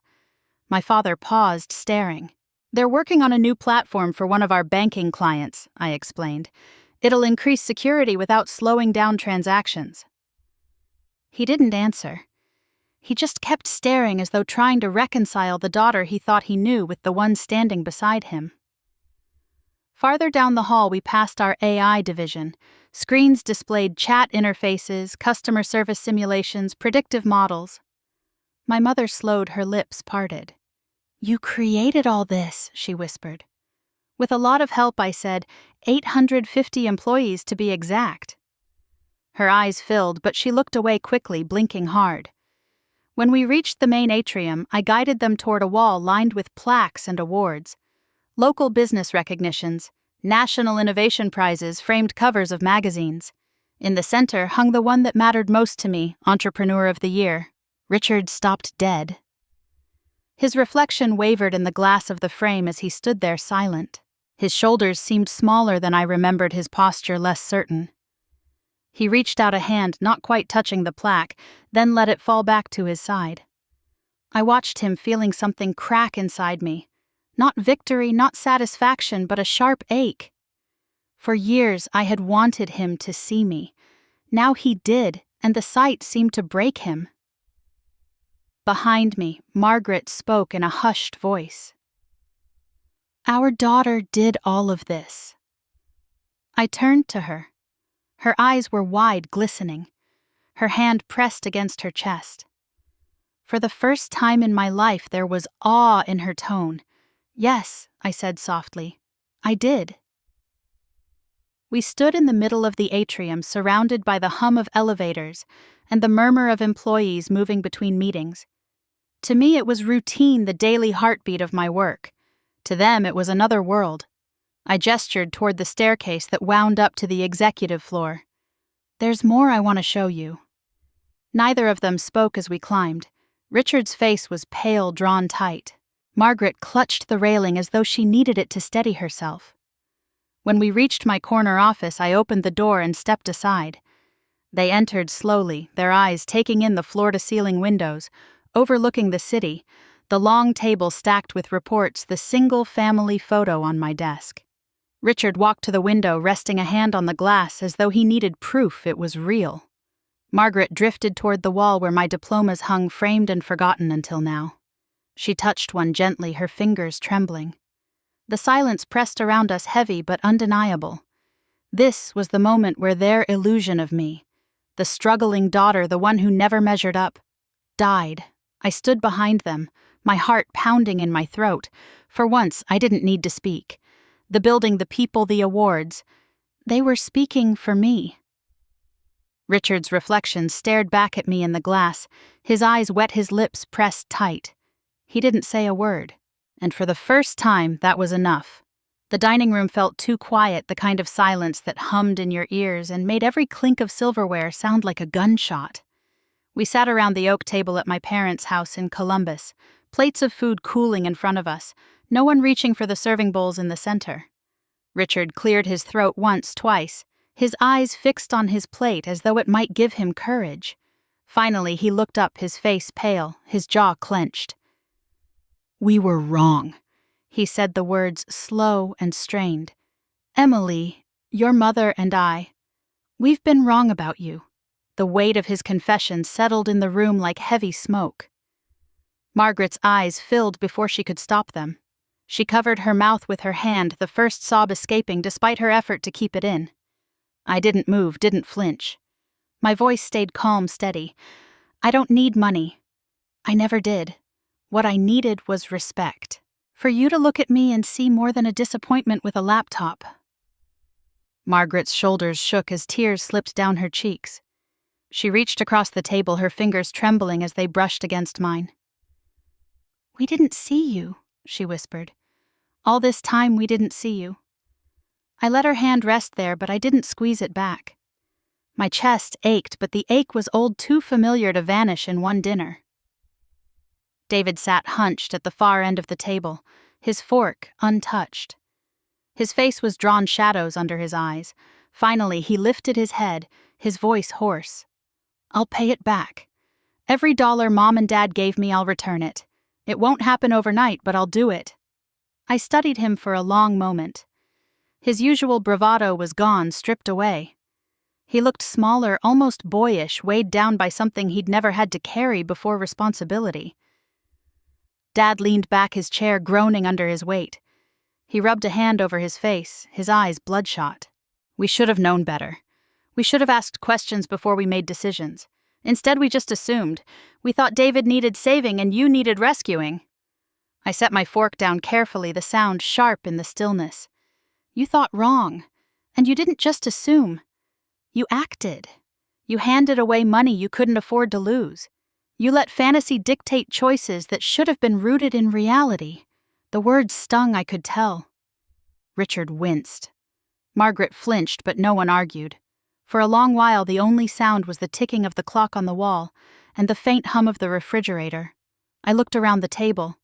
My father paused, staring. They're working on a new platform for one of our banking clients, I explained. It'll increase security without slowing down transactions. He didn't answer. He just kept staring as though trying to reconcile the daughter he thought he knew with the one standing beside him. Farther down the hall, we passed our AI division. Screens displayed chat interfaces, customer service simulations, predictive models. My mother slowed, her lips parted. "You created all this," she whispered. "With a lot of help," I said. 850 employees to be exact. Her eyes filled, but she looked away quickly, blinking hard. When we reached the main atrium, I guided them toward a wall lined with plaques and awards. Local business recognitions, national innovation prizes, framed covers of magazines. In the center hung the one that mattered most to me, Entrepreneur of the Year. Richard stopped dead. His reflection wavered in the glass of the frame as he stood there silent. His shoulders seemed smaller than I remembered, his posture less certain. He reached out a hand, not quite touching the plaque, then let it fall back to his side. I watched him, feeling something crack inside me. Not victory, not satisfaction, but a sharp ache. For years I had wanted him to see me. Now he did, and the sight seemed to break him. Behind me, Margaret spoke in a hushed voice. "Our daughter did all of this." I turned to her. Her eyes were wide, glistening. Her hand pressed against her chest. For the first time in my life, there was awe in her tone. "Yes," I said softly, "I did." We stood in the middle of the atrium, surrounded by the hum of elevators and the murmur of employees moving between meetings. To me, it was routine, the daily heartbeat of my work. To them, it was another world. I gestured toward the staircase that wound up to the executive floor. "There's more I want to show you." Neither of them spoke as we climbed. Richard's face was pale, drawn tight. Margaret clutched the railing as though she needed it to steady herself. When we reached my corner office, I opened the door and stepped aside. They entered slowly, their eyes taking in the floor-to-ceiling windows, overlooking the city, the long table stacked with reports, the single family photo on my desk. Richard walked to the window, resting a hand on the glass as though he needed proof it was real. Margaret drifted toward the wall where my diplomas hung, framed and forgotten until now. She touched one gently, her fingers trembling. The silence pressed around us, heavy but undeniable. This was the moment where their illusion of me, the struggling daughter, the one who never measured up, died. I stood behind them, my heart pounding in my throat. For once, I didn't need to speak. The building, the people, the awards, they were speaking for me. Richard's reflection stared back at me in the glass, his eyes wet, his lips pressed tight. He didn't say a word, and for the first time, that was enough. The dining room felt too quiet, the kind of silence that hummed in your ears and made every clink of silverware sound like a gunshot. We sat around the oak table at my parents' house in Columbus, plates of food cooling in front of us, no one reaching for the serving bowls in the center. Richard cleared his throat once, twice, his eyes fixed on his plate as though it might give him courage. Finally, he looked up, his face pale, his jaw clenched. "We were wrong," he said, the words slow and strained. "Emily, your mother and I, we've been wrong about you." The weight of his confession settled in the room like heavy smoke. Margaret's eyes filled before she could stop them. She covered her mouth with her hand, the first sob escaping despite her effort to keep it in. I didn't move, didn't flinch. My voice stayed calm, steady. "I don't need money. I never did. What I needed was respect. For you to look at me and see more than a disappointment with a laptop." Margaret's shoulders shook as tears slipped down her cheeks. She reached across the table, her fingers trembling as they brushed against mine. "We didn't see you," she whispered. "All this time we didn't see you." I let her hand rest there, but I didn't squeeze it back. My chest ached, but the ache was old, too familiar to vanish in one dinner. David sat hunched at the far end of the table, his fork untouched. His face was drawn shadows under his eyes. Finally, he lifted his head, his voice hoarse. "I'll pay it back. Every dollar Mom and Dad gave me, I'll return it. It won't happen overnight, but I'll do it." I studied him for a long moment. His usual bravado was gone, stripped away. He looked smaller, almost boyish, weighed down by something he'd never had to carry before responsibility. Dad leaned back his chair, groaning under his weight. He rubbed a hand over his face, his eyes bloodshot. We should have known better. We should have asked questions before we made decisions. Instead, we just assumed. We thought David needed saving and you needed rescuing. I set my fork down carefully, the sound sharp in the stillness. You thought wrong, and you didn't just assume. You acted. You handed away money you couldn't afford to lose. You let fantasy dictate choices that should have been rooted in reality. The words stung, I could tell. Richard winced. Margaret flinched, but no one argued. For a long while, the only sound was the ticking of the clock on the wall and the faint hum of the refrigerator. I looked around the table.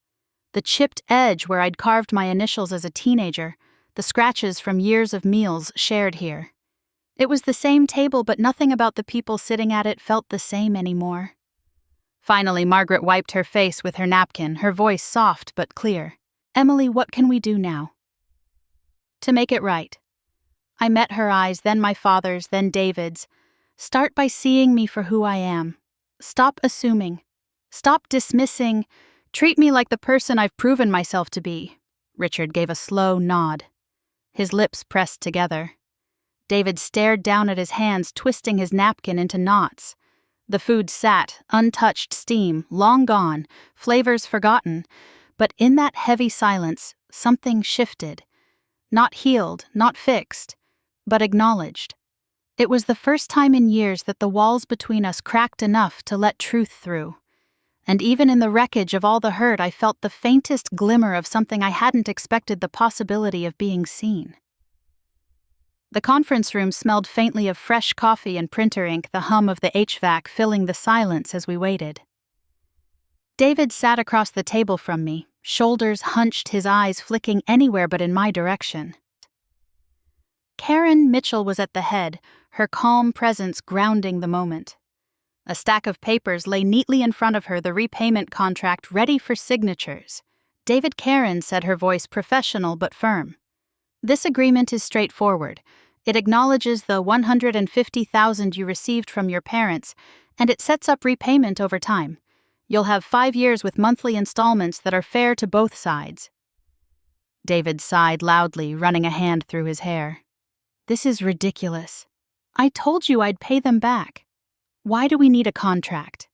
The chipped edge where I'd carved my initials as a teenager, the scratches from years of meals shared here. It was the same table, but nothing about the people sitting at it felt the same anymore. Finally, Margaret wiped her face with her napkin, her voice soft but clear. Emily, what can we do now? To make it right. I met her eyes, then my father's, then David's. Start by seeing me for who I am. Stop assuming. Stop dismissing. Treat me like the person I've proven myself to be. Richard gave a slow nod. His lips pressed together. David stared down at his hands, twisting his napkin into knots. The food sat, untouched steam, long gone, flavors forgotten. But in that heavy silence, something shifted. Not healed, not fixed, but acknowledged. It was the first time in years that the walls between us cracked enough to let truth through. And even in the wreckage of all the hurt, I felt the faintest glimmer of something I hadn't expected the possibility of being seen. The conference room smelled faintly of fresh coffee and printer ink, the hum of the HVAC filling the silence as we waited. David sat across the table from me, shoulders hunched, his eyes flicking anywhere but in my direction. Karen Mitchell was at the head, her calm presence grounding the moment. A stack of papers lay neatly in front of her, the repayment contract ready for signatures. David, Karen, said, her voice professional but firm. This agreement is straightforward. It acknowledges the $150,000 you received from your parents, and it sets up repayment over time. You'll have 5 years with monthly installments that are fair to both sides. David sighed loudly, running a hand through his hair. This is ridiculous. I told you I'd pay them back. Why do we need a contract?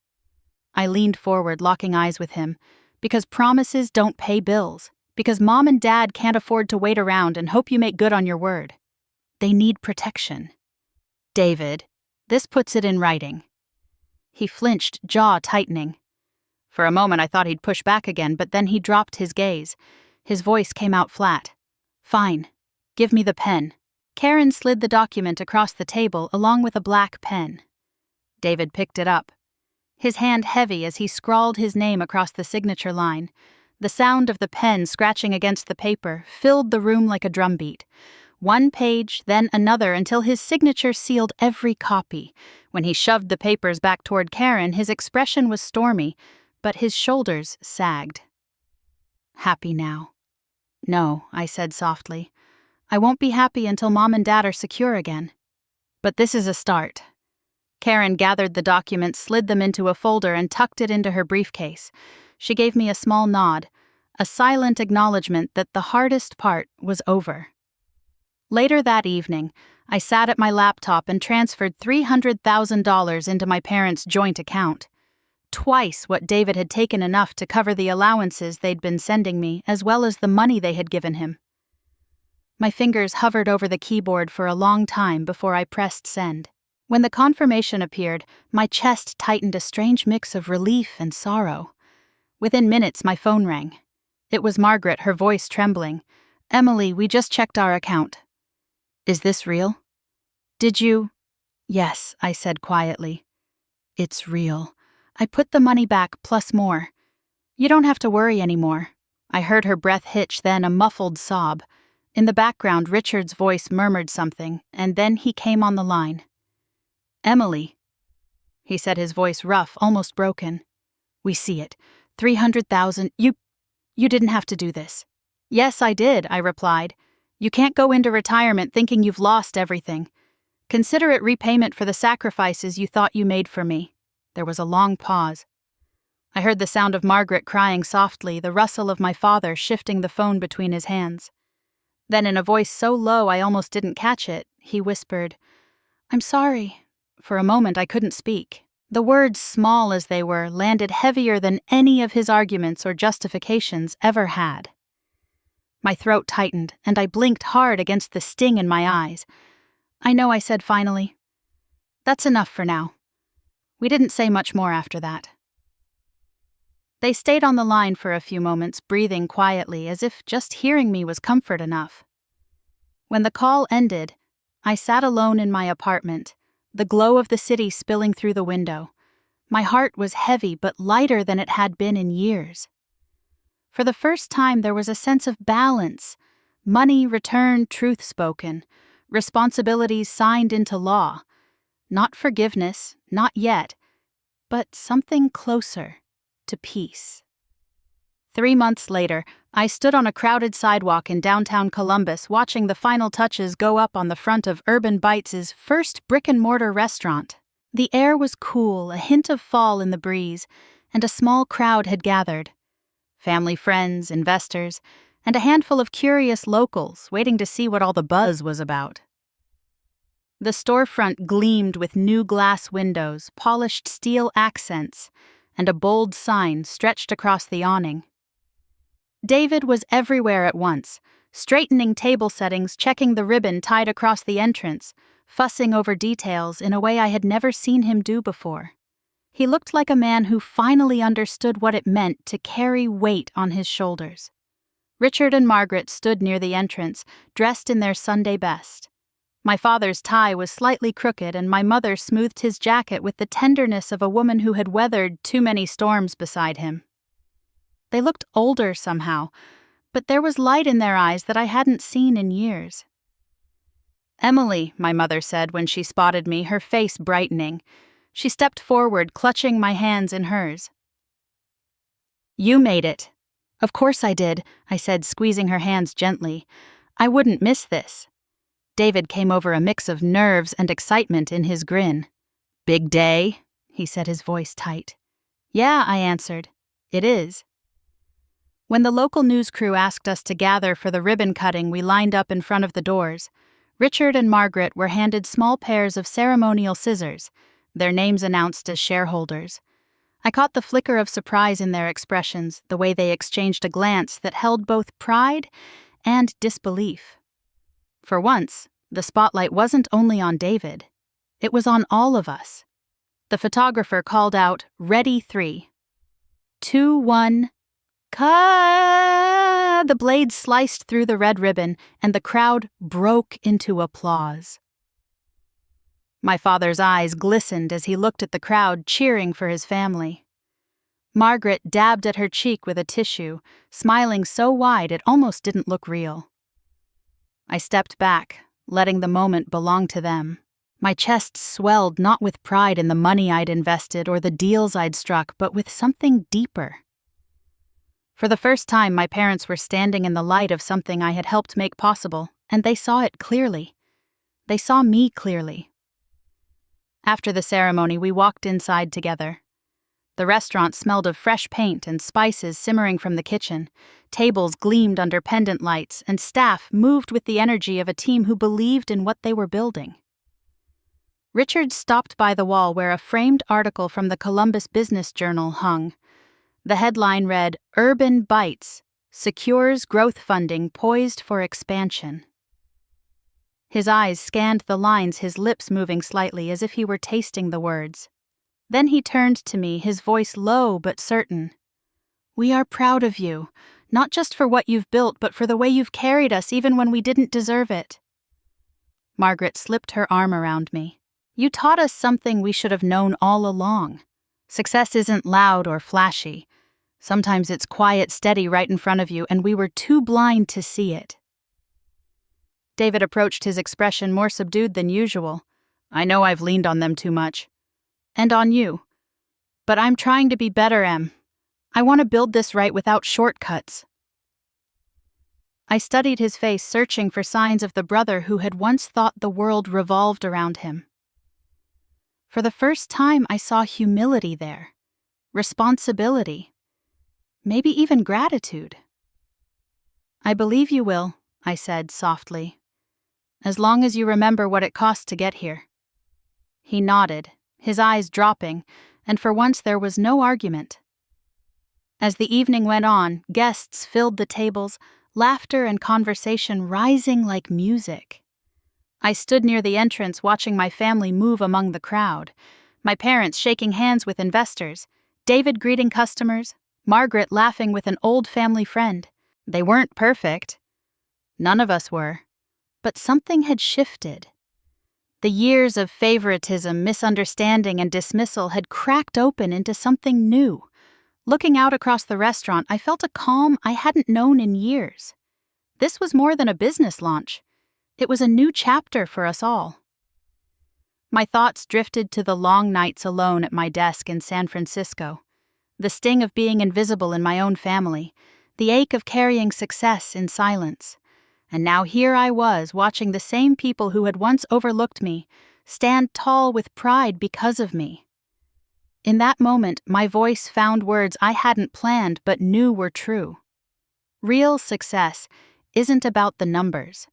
I leaned forward, locking eyes with him. Because promises don't pay bills. Because Mom and Dad can't afford to wait around and hope you make good on your word. They need protection. David, this puts it in writing. He flinched, jaw tightening. For a moment I thought he'd push back again, but then he dropped his gaze. His voice came out flat. Fine. Give me the pen. Karen slid the document across the table along with a black pen. David picked it up. His hand heavy as he scrawled his name across the signature line. The sound of the pen scratching against the paper filled the room like a drumbeat. One page, then another, until his signature sealed every copy. When he shoved the papers back toward Karen, his expression was stormy, but his shoulders sagged. Happy now? No, I said softly. I won't be happy until Mom and Dad are secure again. But this is a start. Karen gathered the documents, slid them into a folder, and tucked it into her briefcase. She gave me a small nod, a silent acknowledgement that the hardest part was over. Later that evening, I sat at my laptop and transferred $300,000 into my parents' joint account. Twice what David had taken, enough to cover the allowances they'd been sending me, as well as the money they had given him. My fingers hovered over the keyboard for a long time before I pressed send. When the confirmation appeared, my chest tightened, a strange mix of relief and sorrow. Within minutes, my phone rang. It was Margaret, her voice trembling. Emily, we just checked our account. Is this real? Did you? Yes, I said quietly. It's real. I put the money back plus more. You don't have to worry anymore. I heard her breath hitch, then a muffled sob. In the background, Richard's voice murmured something, and then he came on the line. Emily, he said, his voice rough, almost broken. We see it. 300,000. You didn't have to do this. Yes, I did, I replied. You can't go into retirement thinking you've lost everything. Consider it repayment for the sacrifices you thought you made for me. There was a long pause. I heard the sound of Margaret crying softly, the rustle of my father shifting the phone between his hands. Then in a voice so low I almost didn't catch it, he whispered, "I'm sorry." For a moment I couldn't speak. The words, small as they were, landed heavier than any of his arguments or justifications ever had. My throat tightened, and I blinked hard against the sting in my eyes. "I know," I said finally. "That's enough for now." We didn't say much more after that. They stayed on the line for a few moments, breathing quietly, as if just hearing me was comfort enough. When the call ended, I sat alone in my apartment, the glow of the city spilling through the window. My heart was heavy but lighter than it had been in years. For the first time there was a sense of balance, money returned, truth spoken, responsibilities signed into law. Not forgiveness, not yet, but something closer to peace. 3 months later, I stood on a crowded sidewalk in downtown Columbus watching the final touches go up on the front of Urban Bites' first brick-and-mortar restaurant. The air was cool, a hint of fall in the breeze, and a small crowd had gathered. Family friends, investors, and a handful of curious locals waiting to see what all the buzz was about. The storefront gleamed with new glass windows, polished steel accents, and a bold sign stretched across the awning. David was everywhere at once, straightening table settings, checking the ribbon tied across the entrance, fussing over details in a way I had never seen him do before. He looked like a man who finally understood what it meant to carry weight on his shoulders. Richard and Margaret stood near the entrance, dressed in their Sunday best. My father's tie was slightly crooked, and my mother smoothed his jacket with the tenderness of a woman who had weathered too many storms beside him. They looked older somehow, but there was light in their eyes that I hadn't seen in years. "Emily," my mother said when she spotted me, her face brightening. She stepped forward, clutching my hands in hers. "You made it." "Of course I did," I said, squeezing her hands gently. "I wouldn't miss this." David came over a mix of nerves and excitement in his grin. "Big day?" he said, his voice tight. "Yeah," I answered. "It is." When the local news crew asked us to gather for the ribbon cutting, we lined up in front of the doors. Richard and Margaret were handed small pairs of ceremonial scissors, their names announced as shareholders. I caught the flicker of surprise in their expressions, the way they exchanged a glance that held both pride and disbelief. For once, the spotlight wasn't only on David. It was on all of us. The photographer called out, "Ready 3. 2, 1, cut!" The blade sliced through the red ribbon, and the crowd broke into applause. My father's eyes glistened as he looked at the crowd cheering for his family. Margaret dabbed at her cheek with a tissue, smiling so wide it almost didn't look real. I stepped back, letting the moment belong to them. My chest swelled not with pride in the money I'd invested or the deals I'd struck, but with something deeper. For the first time, my parents were standing in the light of something I had helped make possible, and they saw it clearly. They saw me clearly. After the ceremony, we walked inside together. The restaurant smelled of fresh paint and spices simmering from the kitchen. Tables gleamed under pendant lights, and staff moved with the energy of a team who believed in what they were building. Richard stopped by the wall where a framed article from the Columbus Business Journal hung. The headline read, "Urban Bites, Secures Growth Funding Poised for Expansion." His eyes scanned the lines, his lips moving slightly as if he were tasting the words. Then he turned to me, his voice low but certain. "We are proud of you, not just for what you've built, but for the way you've carried us even when we didn't deserve it." Margaret slipped her arm around me. "You taught us something we should have known all along. Success isn't loud or flashy. Sometimes it's quiet, steady right in front of you, and we were too blind to see it." David approached, his expression more subdued than usual. "I know I've leaned on them too much. And on you. But I'm trying to be better, Em. I want to build this right without shortcuts." I studied his face, searching for signs of the brother who had once thought the world revolved around him. For the first time, I saw humility there, responsibility, maybe even gratitude. "I believe you will," I said softly, "as long as you remember what it cost to get here." He nodded, his eyes dropping, and for once there was no argument. As the evening went on, guests filled the tables, laughter and conversation rising like music. I stood near the entrance watching my family move among the crowd, my parents shaking hands with investors, David greeting customers, Margaret laughing with an old family friend. They weren't perfect. None of us were. But something had shifted. The years of favoritism, misunderstanding, and dismissal had cracked open into something new. Looking out across the restaurant, I felt a calm I hadn't known in years. This was more than a business launch. It was a new chapter for us all. My thoughts drifted to the long nights alone at my desk in San Francisco, the sting of being invisible in my own family, the ache of carrying success in silence. And now here I was, watching the same people who had once overlooked me stand tall with pride because of me. In that moment, my voice found words I hadn't planned but knew were true. Real success isn't about the numbers.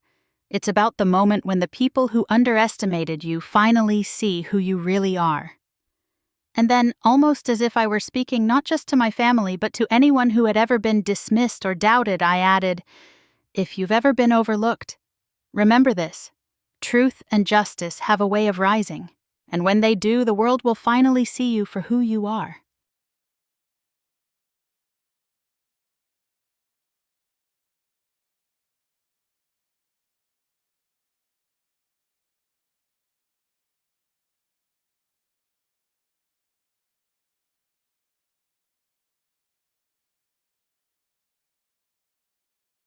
It's about the moment when the people who underestimated you finally see who you really are. And then, almost as if I were speaking not just to my family but to anyone who had ever been dismissed or doubted, I added, "If you've ever been overlooked, remember this. Truth and justice have a way of rising, and when they do, the world will finally see you for who you are."